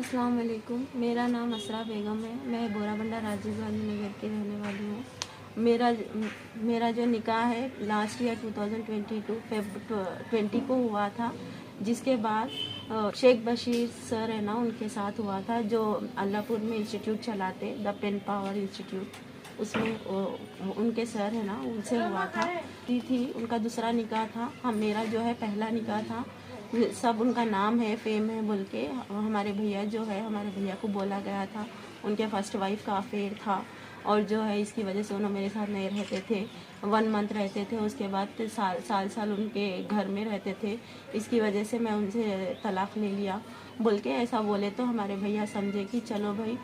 अस्सलाम वालेकुम। मेरा नाम असरा बेगम है। मैं बोराबंडा राजीव गांधी नगर की रहने वाली हूँ। मेरा जो निकाह है लास्ट ईयर 2022 फेब 20 को हुआ था, जिसके बाद शेख बशीर सर है ना, उनके साथ हुआ था, जो अल्लाहपुर में इंस्टीट्यूट चलाते द पेन पावर इंस्टीट्यूट, उसमें उनके सर है ना, उनसे हुआ था। थी उनका दूसरा निकाह था। मेरा जो है पहला निकाह था। सब उनका नाम है, फेम है बोल के हमारे भैया जो है, हमारे भैया को बोला गया था। उनके फर्स्ट वाइफ का अफेयर था और जो है इसकी वजह से उन्होंने मेरे साथ नहीं रहते थे। 1 मंथ रहते थे, उसके बाद साल उनके घर में रहते थे। इसकी वजह से मैं उनसे तलाक ले लिया बोल के ऐसा बोले, तो हमारे भैया समझे कि चलो भाई,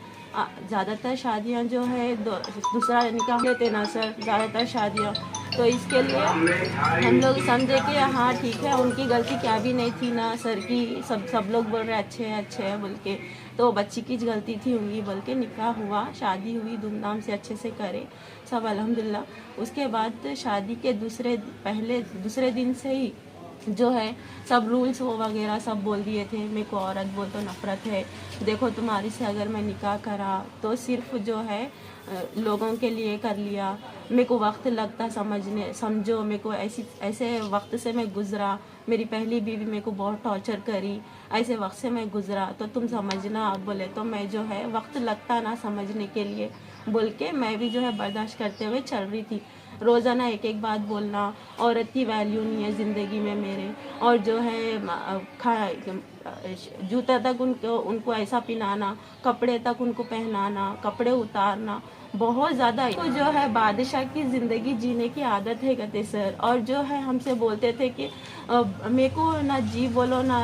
ज़्यादातर शादियाँ जो है दूसरा निकाह लेते ना सर, ज़्यादातर शादियाँ, तो इसके लिए हम लोग समझे कि हाँ ठीक है, उनकी गलती क्या भी नहीं थी ना सर की। सब लोग बोल रहे अच्छे हैं बोल के, तो बच्ची की गलती थी उनकी बोल के निकाह हुआ, शादी हुई, धूमधाम से अच्छे से करे सब अल्हम्दुलिल्लाह। उसके बाद शादी के दूसरे दिन से ही जो है सब रूल्स वो वगैरह सब बोल दिए थे। मेरे को औरत बोल तो नफ़रत है। देखो तुम्हारी से अगर मैं निकाह करा तो सिर्फ जो है लोगों के लिए कर लिया। मेरे को वक्त लगता समझो, मेरे को ऐसे वक्त से मैं गुज़रा। मेरी पहली बीवी मेरे को बहुत टॉर्चर करी, ऐसे वक्त से मैं गुज़रा, तो तुम समझना। आप बोले तो मैं जो है वक्त लगता ना समझने के लिए बोल के मैं भी जो है बर्दाश्त करते हुए चल रही थी। रोज़ाना एक एक बात बोलना, औरत की वैल्यू नहीं है ज़िंदगी में मेरे, और जो है जूता तक उनको ऐसा पहनाना, कपड़े तक उनको पहनाना, कपड़े उतारना, बहुत ज़्यादा तो जो है बादशाह की ज़िंदगी जीने की आदत है कहते सर। और जो है हमसे बोलते थे कि मेरे को ना जी बोलो ना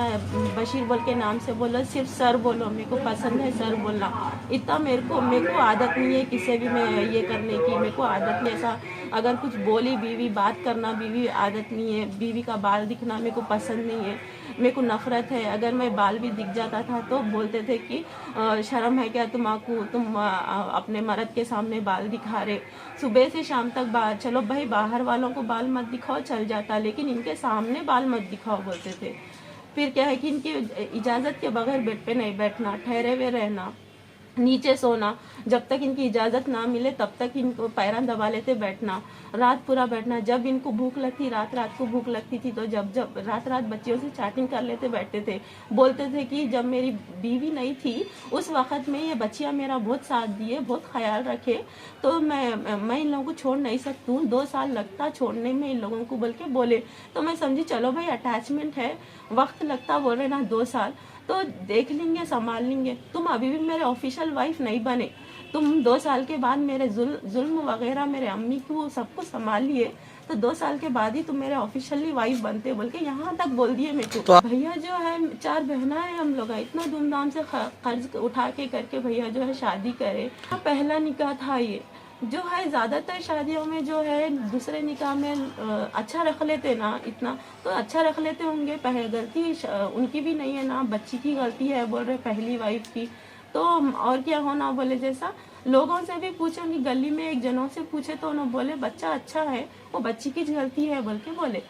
बशीर बोल के नाम से बोलो, सिर्फ सर बोलो, मेरे को पसंद है सर बोलना। इतना मेरे को आदत नहीं है किसी भी में ये करने की, मेरे को आदत नहीं ऐसा। अगर कुछ बोली बीवी, बात करना बीवी, आदत नहीं है। बीवी का बाल दिखना मेरे को पसंद नहीं है, मेरे को नफ़रत है। अगर मैं बाल भी दिख जाता था तो बोलते थे कि शर्म है क्या तुम अपने मर्द के सामने बाल दिखा रहे। सुबह से शाम तक चलो भाई बाहर वालों को बाल मत दिखाओ चल जाता, लेकिन इनके सामने बाल मत दिखाओ बोलते थे। फिर क्या है कि इनकी इजाज़त के बगैर बेड पे नहीं बैठना, ठहरे हुए रहना, नीचे सोना, जब तक इनकी इजाज़त ना मिले तब तक इनको पैरां दबा लेते बैठना, रात पूरा बैठना। जब इनको भूख लगती, रात को भूख लगती थी तो जब रात बच्चियों से चैटिंग कर लेते बैठते थे। बोलते थे कि जब मेरी बीवी नहीं थी उस वक़्त में ये बच्चियाँ मेरा बहुत साथ दिए, बहुत ख्याल रखे, तो मैं इन लोगों को छोड़ नहीं सकती हूँ, 2 साल लगता छोड़ने में इन लोगों को बोल के बोले। तो मैं समझी चलो भाई अटैचमेंट है, वक्त लगता, बोल रहे ना 2 साल तो देख लेंगे, संभाल लेंगे। तुम अभी भी मेरे ऑफिशियल वाइफ नहीं बने, तुम 2 साल के बाद मेरे जुल्म वगैरह मेरे अम्मी को सब कुछ संभाल लिए, तो 2 साल के बाद ही तुम मेरे ऑफिशियली वाइफ बनते बोल के यहाँ तक बोल दिए मेरे को। भैया जो है 4 बहना है हम लोग, इतना धूमधाम से कर्ज उठा के करके भैया जो है शादी करे। पहला निकाह था ये। जो है ज़्यादातर शादियों में जो है दूसरे निकाह में अच्छा रख लेते ना, इतना तो अच्छा रख लेते होंगे। पहले गलती उनकी भी नहीं है ना, बच्ची की गलती है बोल रहे, पहली वाइफ की। तो और क्या होना बोले, जैसा लोगों से भी पूछेंगे, गली में एक जनों से पूछे तो उन्होंने बोले बच्चा अच्छा है, वो बच्ची की गलती है बोल के बोले।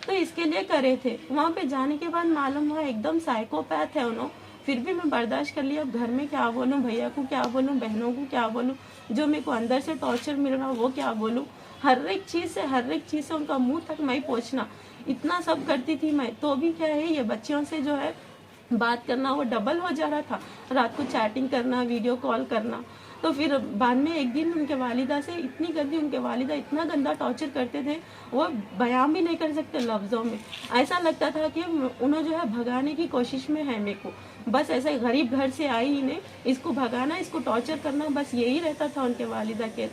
तो इसके लिए करे थे। वहाँ पे जाने के बाद मालूम हुआ एकदम साइकोपैथ है उन्होंने। फिर भी मैं बर्दाश्त कर लिया। अब घर में क्या बोलूँ, भैया को क्या बोलूँ, बहनों को क्या बोलूँ, जो मेरे को अंदर से टॉर्चर मिल रहा वो क्या बोलूँ। हर एक चीज़ से उनका मुंह तक मैं पोंछना, इतना सब करती थी मैं। तो भी क्या है, ये बच्चियों से जो है बात करना वो डबल हो जा रहा था। रात को चैटिंग करना, वीडियो कॉल करना। तो फिर बाद में एक दिन उनके वालिदा से इतनी गंदी, उनके वालिदा इतना गंदा टॉर्चर करते थे, वो बयान भी नहीं कर सकते लफ्ज़ों में। ऐसा लगता था कि उन्हें जो है भगाने की कोशिश में है मेरे को। बस ऐसे गरीब घर से आई ही ने, इसको भगाना, इसको टॉर्चर करना, बस यही रहता था उनके वालिदा के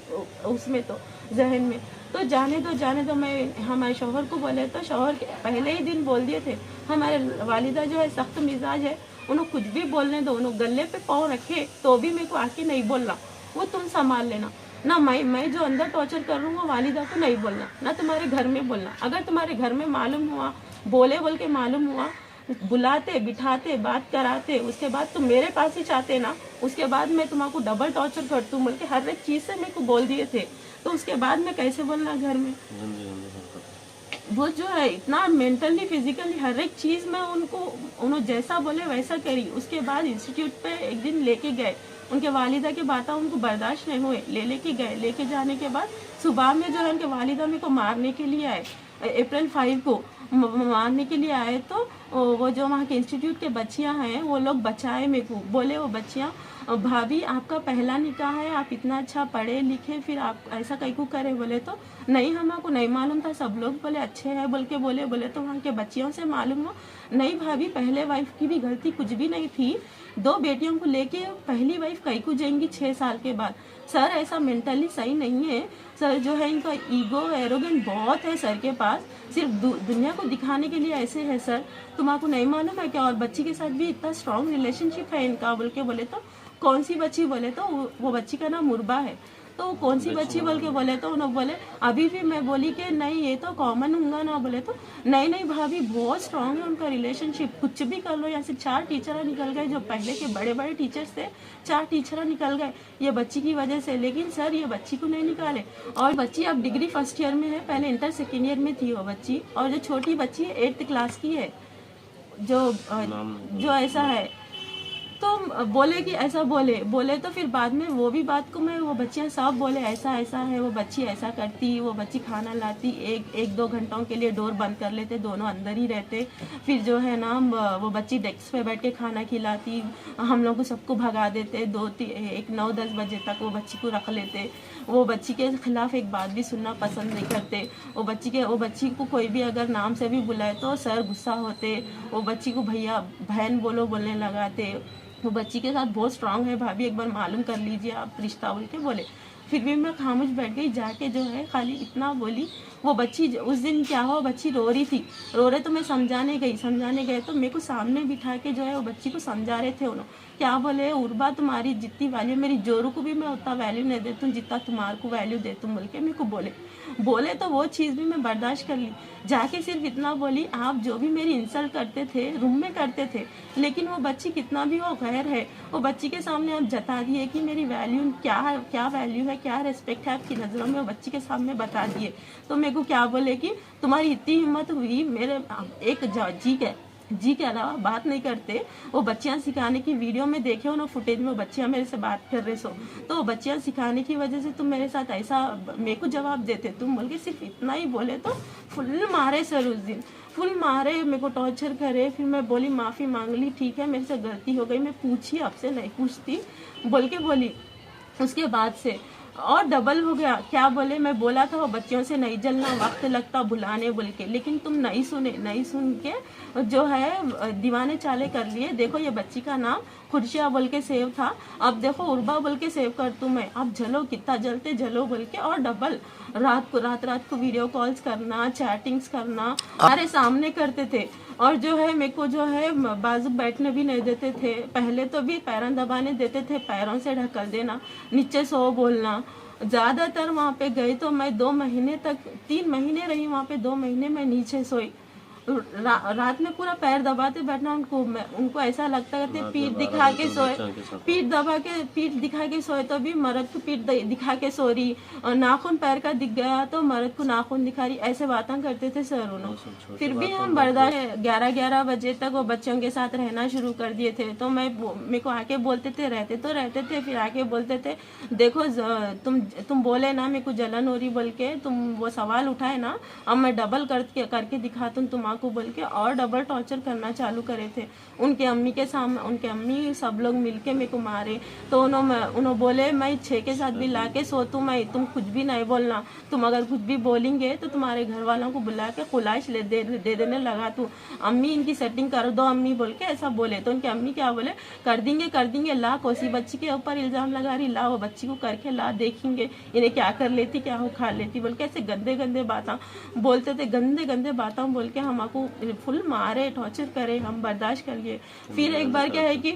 उसमें तो जहन में। तो जाने दो मैं हमारे शौहर को बोले, तो शौहर पहले ही दिन बोल दिए थे हमारे वालिदा जो है सख्त मिजाज है, उन्हें कुछ भी बोलने दो, उन्हें गले पे पाँव रखे तो भी मेरे को आके नहीं बोलना, वो तुम संभाल लेना ना। मैं जो अंदर टॉर्चर कर रहा हूँ वो वालिदा को नहीं बोलना, ना तुम्हारे घर में बोलना। अगर तुम्हारे घर में मालूम हुआ, बोल के मालूम हुआ, बुलाते बिठाते बात कराते, उसके बाद तुम मेरे पास ही चाहते ना, उसके बाद मैं तुम्हारा डबल टॉर्चर करती हूँ बोल के हर एक चीज़ से मेरे को बोल दिए थे। तो उसके बाद मैं कैसे बोलना घर में। वो जो है इतना मेंटली फिजिकली हर एक चीज़ में उनको, उन्होंने जैसा बोले वैसा करी। उसके बाद इंस्टीट्यूट पे एक दिन लेके गए, उनके वालिदा की बातें उनको बर्दाश्त नहीं हुए, लेके गए। लेके जाने के बाद सुबह में जो है उनके वालिदा मेरे को मारने के लिए आए, अप्रैल 5 को मारने के लिए आए। तो वो जो वहाँ के इंस्टीट्यूट के बच्चियाँ हैं वो लोग बचाए मेरे को। बोले वो बच्चियाँ, भाभी आपका पहला निकाह है, आप इतना अच्छा पढ़े लिखे, फिर आप ऐसा कहीं को करे। बोले तो नहीं, हमको नहीं मालूम था, सब लोग बोले अच्छे हैं बोल के बोले तो वहाँ के बच्चियों से मालूम हुआ, नहीं भाभी पहले वाइफ की भी गलती कुछ भी नहीं थी, 2 बेटियों को लेके पहली वाइफ कहीं को जाएंगी 6 साल के बाद। सर ऐसा मेंटली सही नहीं है सर, जो है इनका ईगो एरोगेंट बहुत है सर के पास, सिर्फ दुनिया को दिखाने के लिए ऐसे है सर, तुम्हारा नहीं मालूम है क्या? और बच्ची के साथ भी इतना स्ट्रॉन्ग रिलेशनशिप है इनका बोल के बोले तो कौन सी बच्ची? बोले तो वो बच्ची का नाम मुरबा है। तो कौन सी बच्ची बोल के बोले तो उन्होंने बोले अभी भी मैं बोली कि नहीं ये तो कॉमन होगा ना। बोले तो नहीं भाभी बहुत स्ट्रांग है उनका रिलेशनशिप, कुछ भी कर लो। यहाँ से 4 टीचर निकल गए, जो पहले के बड़े बड़े टीचर्स थे 4 टीचर निकल गए ये बच्ची की वजह से। लेकिन सर ये बच्ची को नहीं निकाले, और बच्ची अब डिग्री फर्स्ट ईयर में है, पहले इंटर सेकेंड ईयर में थी वो बच्ची। और जो छोटी बच्ची है 8th क्लास की है, जो ऐसा है। तो बोले कि ऐसा बोले तो फिर बाद में वो भी बात को मैं, वो बच्चियां सब बोले ऐसा है, वो बच्ची ऐसा करती, वो बच्ची खाना लाती, एक 2 घंटों के लिए डोर बंद कर लेते, दोनों अंदर ही रहते। फिर जो है ना वो बच्ची डेस्क पे बैठ के खाना खिलाती, हम लोग को सबको भगा देते, 9-10 बजे तक वो बच्ची को रख लेते। वो बच्ची के खिलाफ एक बात भी सुनना पसंद नहीं करते। वो बच्ची को कोई भी अगर नाम से भी बुलाए तो सर गुस्सा होते, वो बच्ची को भैया बहन बोलने लगाते। वो बच्ची के साथ बहुत स्ट्रांग है भाभी, एक बार मालूम कर लीजिए आप रिश्ता बोल के बोले। फिर भी मैं खामोश बैठ गई, जाके जो है खाली इतना बोली। वो बच्ची उस दिन क्या हुआ, बच्ची रो रही थी, रो रहे तो मैं समझाने गए तो मेरे को सामने बिठा के जो है वो बच्ची को समझा रहे थे। उन्होंने क्या बोले, उर्बा तुम्हारी जितनी वैल्यू, मेरी जोरू को भी मैं उतना वैल्यू नहीं देती हूँ जितना तुम्हारे को वैल्यू देती हूँ बोल के मेरे को बोले तो वो चीज़ भी मैं बर्दाश्त कर ली। जाके सिर्फ इतना बोली, आप जो भी मेरी इंसल्ट करते थे रूम में करते थे, लेकिन वो बच्ची कितना भी वो गैर है, वो बच्ची के सामने आप जता दिए कि मेरी वैल्यू क्या वैल्यू है, क्या रिस्पेक्ट है आपकी नज़रों में, वो बच्ची के सामने बता दिए। तो मेरे को क्या बोले कि तुम्हारी इतनी हिम्मत हुई, मेरे एक जी के अलावा बात नहीं करते। वो बच्चियां सिखाने की वीडियो में देखे हो ना, फुटेज में बच्चियां मेरे से बात कर रहे सो, तो वो बच्चियां सिखाने की वजह से तुम मेरे साथ ऐसा मेरे को जवाब देते तुम बोल के सिर्फ इतना ही बोले। तो फुल मारे सर, उस दिन फुल मारे, मेरे को टॉर्चर करे। फिर मैं बोली माफ़ी मांग ली, ठीक है मेरे से गलती हो गई, मैं पूछी आपसे नहीं पूछती बोल के बोली। उसके बाद से और डबल हो गया। क्या बोले, मैं बोला था वो बच्चियों से नहीं जलना, वक्त लगता भुलाने बोल के, लेकिन तुम नहीं सुन के जो है दीवाने चाले कर लिए। देखो ये बच्ची का नाम खुर्शिया बोल के सेव था, अब देखो उर्बा बोल के सेव कर तुम्हें, अब जलो कितना जलते जलो बोल के। और डबल रात को वीडियो कॉल्स करना, चैटिंग्स करना हमारे सामने करते थे। और जो है मेरे को जो है बाजू बैठने भी नहीं देते थे, पहले तो भी पैरों दबाने देते थे, पैरों से ढकल देना, नीचे सो बोलना। ज़्यादातर वहाँ पे गई तो मैं 2 महीने तक, 3 महीने रही वहाँ पे, 2 महीने मैं नीचे सोई। रात में पूरा पैर दबाते बैठना, उनको ऐसा लगता करते पीठ दिखा के सोए, पीठ दिखा के सोए तो भी मर्द को पीठ दिखा के सो रही, और नाखून पैर का दिख गया तो मर्द को नाखून दिखा रही, ऐसे बातें करते थे सर उन्होंने। फिर भी हम बर्दाश्त, 11 बजे तक वो बच्चों के साथ रहना शुरू कर दिए थे। तो मेरे को आके बोलते थे, रहते थे, फिर आके बोलते थे देखो तुम बोले ना मेरे को जलन हो रही बोल के, तुम वो सवाल उठाए ना, अब मैं डबल करके दिखाता हूँ तुम को बोल के, और डबल टॉर्चर करना चालू करे थे। उनके अम्मी के सामने, उनके अम्मी सब लोग मिलके मेरे को मारे। तो उन्होंने बोले मैं 6 के साथ भी ला के सोतू, मैं तुम कुछ भी नहीं बोलना, तुम अगर कुछ भी बोलेंगे तो तुम्हारे घर वालों को बुला के खुलाइश दे देने लगा तू, अम्मी इनकी सेटिंग कर दो अम्मी बोल के ऐसा बोले। तो उनके अम्मी क्या बोले, कर देंगे ला, कोसी बच्ची के ऊपर इल्जाम लगा रही, ला वो बच्ची को करके ला, देखेंगे इन्हें क्या कर लेती, क्या वो खा लेती बोल के, ऐसे गंदे बातें बोलते थे, गंदे बातें बोल के हमको फुल मारे, टॉर्चर करे, हम बर्दाश्त कर लिए। फिर एक बार क्या है कि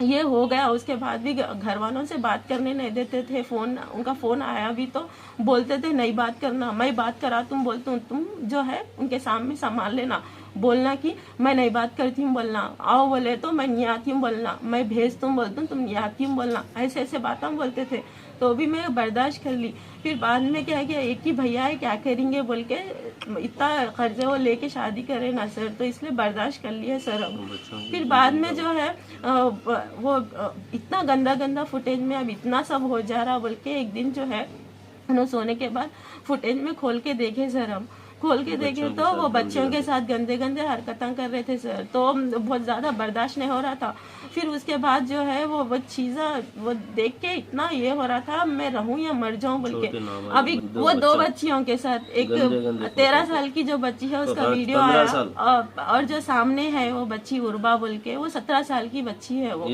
ये हो गया, उसके बाद भी घर वालों से बात करने नहीं देते थे। उनका फ़ोन आया भी तो बोलते थे नहीं बात करना, मैं बात करा तुम बोलती हूँ, तुम जो है उनके सामने संभाल लेना, बोलना कि मैं नहीं बात करती हूँ बोलना, आओ बोले तो मैं नहीं आती हूँ बोलना, मैं भेज तुम बोलती हूँ तुम नहीं आती हूँ बोलना, ऐसे ऐसे बातें हम बोलते थे। तो भी मैं बर्दाश्त कर ली। फिर बाद में क्या किया, एक ही भैया है क्या करेंगे बोल के इतना कर्जे वो लेके शादी करे ना सर, तो इसलिए बर्दाश्त कर लिया सर अब। फिर बाद में जो है वो इतना गंदा गंदा फुटेज में अब इतना सब हो जा रहा बोल के एक दिन जो है उन्होंने सोने के बाद फुटेज में खोल के देखे सर, हम खोल के देखे तो वो बच्चों के साथ गंदे गंदे हरकतें कर रहे थे सर, तो बहुत ज़्यादा बर्दाश्त नहीं हो रहा था। फिर उसके बाद जो है वो चीज़ें वो देख के इतना ये हो रहा था मैं रहूं या मर जाऊं बोल के। अभी वो 2 बच्चियों के साथ, एक 13 साल की जो बच्ची है उसका वीडियो आया, और जो सामने है वो बच्ची उर्बा बोल के, वो 17 साल की बच्ची है, वो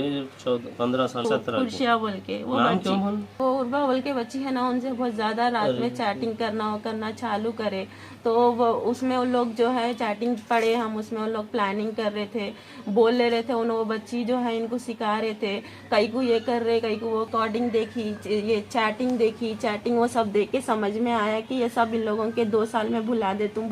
15 साल 17 खुर्शिया बोल के वो बच्ची, वो उर्बा बोल के बच्ची है ना, उनसे बहुत ज्यादा रात में चैटिंग करना चालू करे। तो वो उसमें वो लोग जो है चैटिंग पढ़े हम, उसमें वो लोग प्लानिंग कर रहे थे, बोल ले रहे थे, वो बच्ची जो है इनको सिखा रहे थे, कई को ये कर रहे, कई को वो रिकॉर्डिंग देखी, ये चैटिंग देखी, चैटिंग वो सब देख के समझ में आया कि ये सब इन लोगों के 2 साल में भुला दे तुम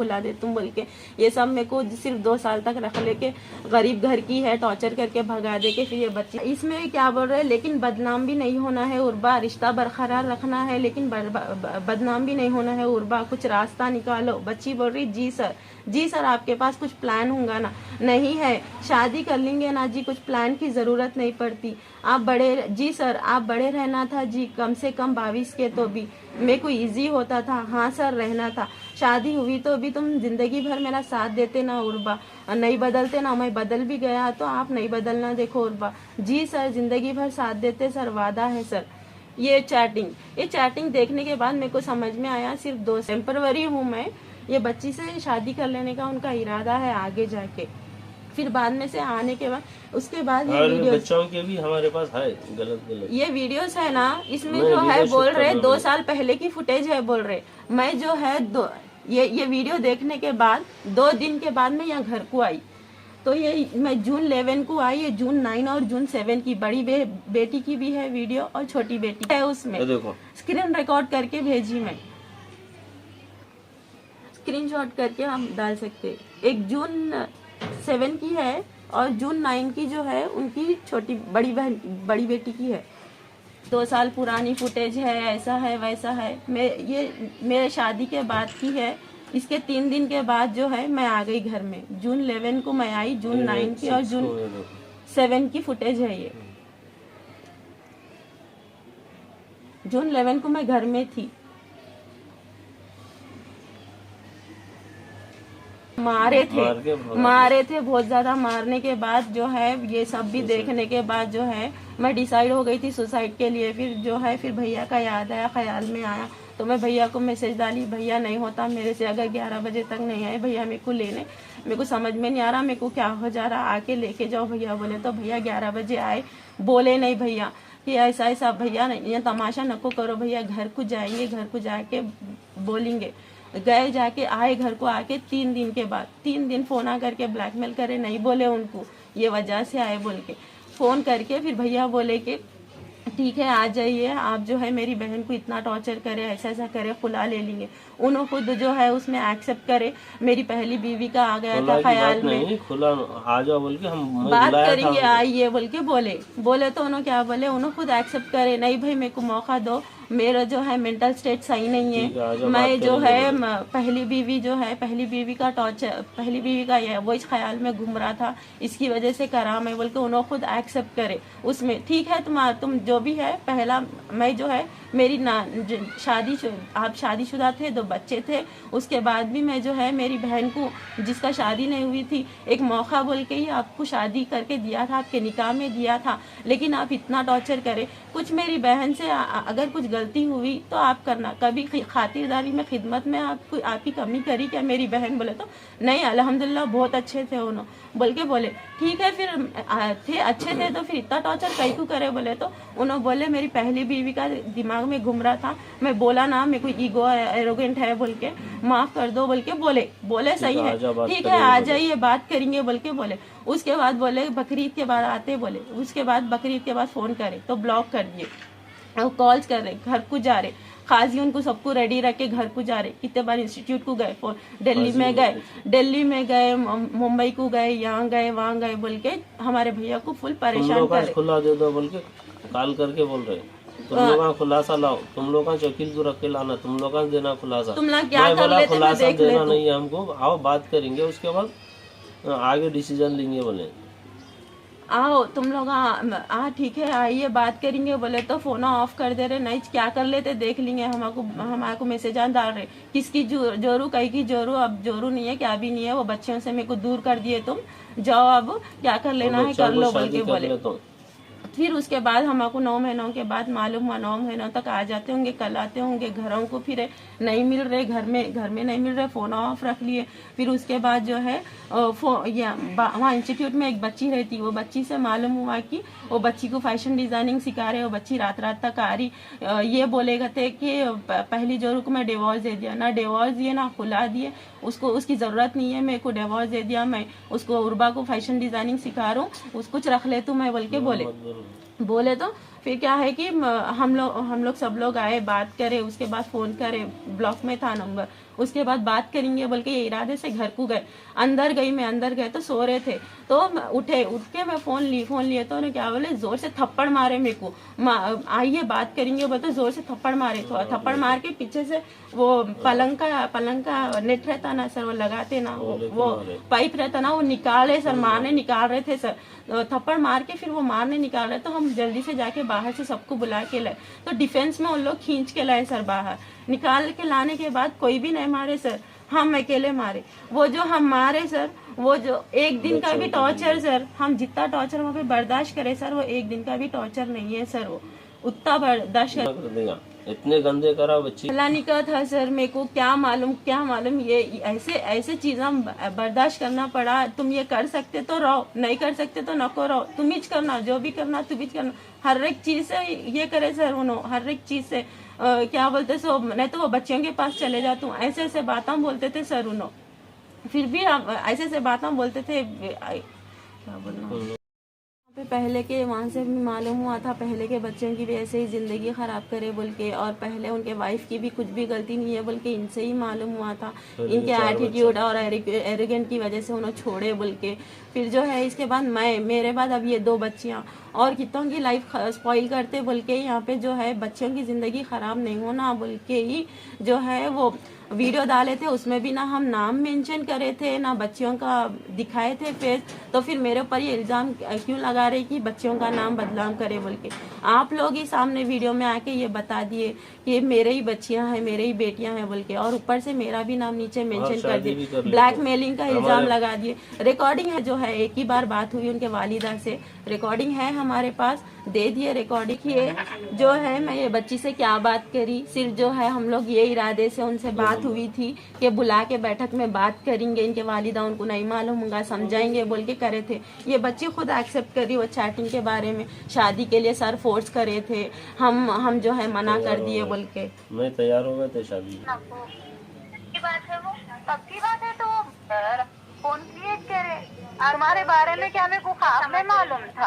बोल के, ये सब मेरे को सिर्फ 2 साल तक रख लेके गरीब घर की है टॉर्चर करके भगा दे के फिर ये बच्ची। इसमें क्या बोल रहे हैं, लेकिन बदनाम भी नहीं होना है उर्बा, रिश्ता बरकरार रखना है लेकिन बदनाम भी नहीं होना है उर्बा, कुछ रास्ता निकालो। बच्ची बोल रही जी सर आपके पास कुछ प्लान होगा ना, नहीं है शादी कर लेंगे ना जी, कुछ प्लान की जरूरत नहीं पड़ती, आप बड़े जी सर आप बड़े रहना था जी, कम से कम 22 के तो भी मेरे को इजी होता था, हाँ सर रहना था, शादी हुई तो भी तुम जिंदगी भर मेरा साथ देते ना उर्बा, नहीं बदलते ना, मैं बदल भी गया तो आप नहीं बदलना देखो उर्बा, जी सर जिंदगी भर साथ देते सर, वादा है सर। ये चैटिंग देखने के बाद मेरे को समझ में आया सिर्फ 2 टेम्पररी हूँ मैं, ये बच्ची से शादी कर लेने का उनका इरादा है आगे जाके। फिर बाद में से आने के बाद उसके बाद ये वीडियोस बच्चों के भी हमारे पास है गलत ये वीडियोस है ना, इसमें जो है बोल रहे 2 साल पहले की फुटेज है बोल रहे, मैं जो है ये वीडियो देखने के बाद 2 दिन के बाद मैं यहाँ घर को आई, तो ये मैं जून 11 को आई, ये जून 9 और जून 7 की बड़ी बेटी की भी है वीडियो और छोटी बेटी है, उसमें देखो स्क्रीन रिकॉर्ड करके भेजी, मैं स्क्रीनशॉट करके हम डाल सकते। एक जून 7 की है और जून 9 की जो है उनकी बड़ी बेटी की है, 2 साल पुरानी फुटेज है, ऐसा है वैसा है। ये मेरे शादी के बाद की है, इसके 3 दिन के बाद जो है मैं आ गई घर में, जून 11 को मैं आई, जून 9 की और जून 7 की फुटेज है ये, जून 11 को मैं घर में थी। मारे थे बहुत ज्यादा, मारने के बाद जो है ये सब भी देखने के बाद जो है मैं डिसाइड हो गई थी सुसाइड के लिए। फिर जो है फिर भैया का याद आया, ख्याल में आया तो मैं भैया को मैसेज डाली, भैया नहीं होता मेरे से, अगर 11 बजे तक नहीं आए भैया मेरे को लेने, मेरे को समझ में नहीं आ रहा मेरे को क्या हो जा रहा, आके लेके जाओ भैया बोले। तो भैया 11 बजे आए, बोले नहीं भैया कि ऐसा ऐसा, भैया ये तमाशा नको करो भैया, घर को जाएंगे, घर को जाके बोलेंगे। गए, जाके आए, घर को आके 3 दिन के बाद 3 दिन फोन आ करके ब्लैकमेल करे, नहीं बोले उनको ये वजह से आए बोल के, फोन करके फिर भैया बोले कि ठीक है आ जाइए, आप जो है मेरी बहन को इतना टॉर्चर करे, ऐसा ऐसा करे, खुला ले लेंगे। उन्होंने खुद जो है उसमें एक्सेप्ट करे, मेरी पहली बीवी का आ गया था ख्याल में, खुला आ जाओ बोल के हम बात करेंगे आइए बोल के बोले तो उन्होंने क्या बोले, उन्होंने खुद एक्सेप्ट करे, नहीं भाई मेरे को मौका दो, मेरा जो है मेंटल स्टेट सही नहीं है, मैं जो है पहली बीवी का टॉर्चर, पहली बीवी का ये वो इस ख्याल में घूम रहा था, इसकी वजह से करा मैं बोल के उन्होंने खुद एक्सेप्ट करे उसमें। ठीक है तुम जो भी है, पहला मैं जो है मेरी आप शादीशुदा थे, 2 बच्चे थे, उसके बाद भी मैं जो है मेरी बहन को जिसका शादी नहीं हुई थी एक मौका बोल के ही आपको शादी करके दिया था, आपके निकाह में दिया था, लेकिन आप इतना टॉर्चर करे। कुछ मेरी बहन से अगर कुछ गलती हुई तो आप करना, कभी खातिरदारी में खिदमत में आपकी कमी करी क्या मेरी बहन? बोले तो नहीं, अल्हम्दुलिल्लाह बहुत अच्छे थे उन्होंने बोल के बोले ठीक है, फिर थे अच्छे थे तो फिर इतना टॉर्चर कई को करे? बोले तो उन्होंने बोले मेरी पहली बीवी का दिमाग में घूम रहा था, मैं बोला ना मेरे को ईगो एरोगेंट है बोल के, माफ कर दो बोल के बोले सही है ठीक है आ जाइए बात करेंगे बोल के बोले। उसके बाद बोले बकरीद के बाद आते, बोले उसके बाद बकरीद के बाद फोन करे तो ब्लॉक कर दिए। कॉल्स कर रहे, घर को जा रहे, काजी उनको सबको रेडी रख के घर को जा रहे। कितने बार इंस्टीट्यूट को गए, फोन दिल्ली में गए, मुंबई को गए, यहाँ गए वहाँ गए बोल के हमारे भैया को फुल तुम परेशान लोग कर खुला दे दो बोल के कॉल करके बोल रहे, तुम लोग का खुलासा लाओ, तुम लोग का वकील को रख के लाना, तुम लोग का देना खुलासा। तुम लोग क्या मैं कर बोला लेते, मैं खुलासा देख देना लेती। नहीं है हमको, आओ बात करेंगे, उसके बाद आगे डिसीजन लेंगे बोले। आओ तुम लोग ठीक है आइए बात करेंगे बोले तो फोन ऑफ कर दे रहे, नहीं क्या कर लेते देख लेंगे। हमारे मैसेज डाल रहे, किसकी जोरू कहीं की जोरू, अब जोरू नहीं है क्या भी नहीं है, वो बच्चों से मेरे को दूर कर दिए, तुम जाओ अब क्या कर लेना है कर लो बोल के बोले। फिर उसके बाद हमको 9 महीनों के बाद मालूम हुआ, 9 महीनों तक आ जाते होंगे, कल आते होंगे, घरों को फिर नहीं मिल रहे, घर में नहीं मिल रहे, फोन ऑफ रख लिए। फिर उसके बाद जो है वहाँ इंस्टीट्यूट में एक बच्ची रहती, वो बच्ची से मालूम हुआ कि वो बच्ची को फैशन डिजाइनिंग सिखा रहे, वो बच्ची रात तक आ रही, ये बोलेगा थे कि पहली जोरू को मैं डिवोर्स दे दिया, ना डिवोर्स दिए ना खुला दिए, उसको उसकी ज़रूरत नहीं है, मेरे को डिवोर्स दे दिया, मैं उसको उर्बा को फैशन डिजाइनिंग सिखा रहा हूँ, उसको कुछ रख ले तू मैं बोल के बोले तो फिर क्या है कि हम लोग सब लोग आए, बात करे, उसके बाद फ़ोन करे, ब्लॉक में था नंबर, उसके बाद बात करेंगे बोल के ये इरादे से घर को गए। मैं अंदर गए तो सो रहे थे, तो उठ के मैं फ़ोन लिए तो उन्हें क्या बोले, ज़ोर से थप्पड़ मारे मेरे को, आइए बात करेंगे बोलते ज़ोर से थप्पड़ मारे, तो थप्पड़ मार के पीछे से वो पलंग का नेट रहता ना सर, वो लगाते ना, वो पाइप रहता ना, वो निकाले सर, मारने निकाल रहे थे सर, थप्पड़ मार के फिर वो मारने निकाल रहे, तो हम जल्दी से जाके बाहर से सबको बुला के लाए, तो डिफेंस में उन लोग खींच के लाए सर, बाहर निकाल के लाने के बाद कोई भी नहीं मारे सर, हम अकेले मारे। वो जो हम मारे सर, वो जो एक दिन का भी टॉर्चर सर, हम जितना टॉर्चर वहाँ पे बर्दाश्त करे सर, वो एक दिन का भी टॉर्चर नहीं है सर, वो उतना बर्दाश्त कर देगा। इतने गंदे करा बच्ची फलानी का था सर, मेरे को क्या मालूम ये ऐसे चीज़ें बर्दाश्त करना पड़ा। तुम ये कर सकते तो रहो, नहीं कर सकते तो नको रहो, तुम ही करना, जो भी करना तुम ही करना, हर एक चीज़ से ये करे सर उन्होंने, हर एक चीज़ से क्या बोलते सो, नहीं तो वो बच्चियों के पास चले जाता हूँ, ऐसे बातें बोलते थे सर उन्होंने, फिर भी ऐसे बातें बोलते थे, क्या बोलना पे पहले के वहाँ से भी मालूम हुआ था, पहले के बच्चों की भी ऐसे ही ज़िंदगी ख़राब करे बोल के, और पहले उनके वाइफ की भी कुछ भी गलती नहीं है बोल के इनसे ही मालूम हुआ था, इनके एटीट्यूड और एरोगेंट की वजह से उन्हें छोड़े बोल के। फिर जो है इसके बाद मेरे बाद अब ये 2 बच्चियाँ और कितनों की लाइफ स्पॉइल करते बोल के, यहाँ पे जो है बच्चों की ज़िंदगी ख़राब नहीं होना बोल के ही जो है वो वीडियो डाले थे, उसमें भी ना हम नाम मेंशन करे थे ना बच्चियों का दिखाए थे फेस, तो फिर मेरे ऊपर ये इल्ज़ाम क्यों लगा रहे कि बच्चियों का नाम बदनाम करे बोल के। आप लोग ही सामने वीडियो में आके ये बता दिए कि मेरे ही बच्चियां हैं, मेरे ही बेटियां हैं बोल के, और ऊपर से मेरा भी नाम नीचे मेंशन कर दिए, ब्लैकमेलिंग का इल्ज़ाम लगा दिए। रिकॉर्डिंग है जो है, एक ही बार बात हुई उनके वालिदा से, रिकॉर्डिंग है हमारे पास, दे दिए रिकॉर्डिंग। ये जो है मैं ये बच्ची से क्या बात करी, सिर्फ जो है हम लोग ये इरादे से उनसे बात हुई थी कि बुला के बैठक में बात करेंगे, इनके वालिदा उनको नहीं मालूम होगा, समझाएंगे बोल के करे थे। ये बच्ची खुद एक्सेप्ट करी, वो चैटिंग के बारे में शादी के लिए सर फोर्स करे थे, हम जो है मना कर दिए बोल के। मैं तैयार हो गए थे शादी की बात है, वो तब की बात है, तो फोन क्रिएट करे, तुम्हारे बारे में क्या मेरे को खास में मालूम था।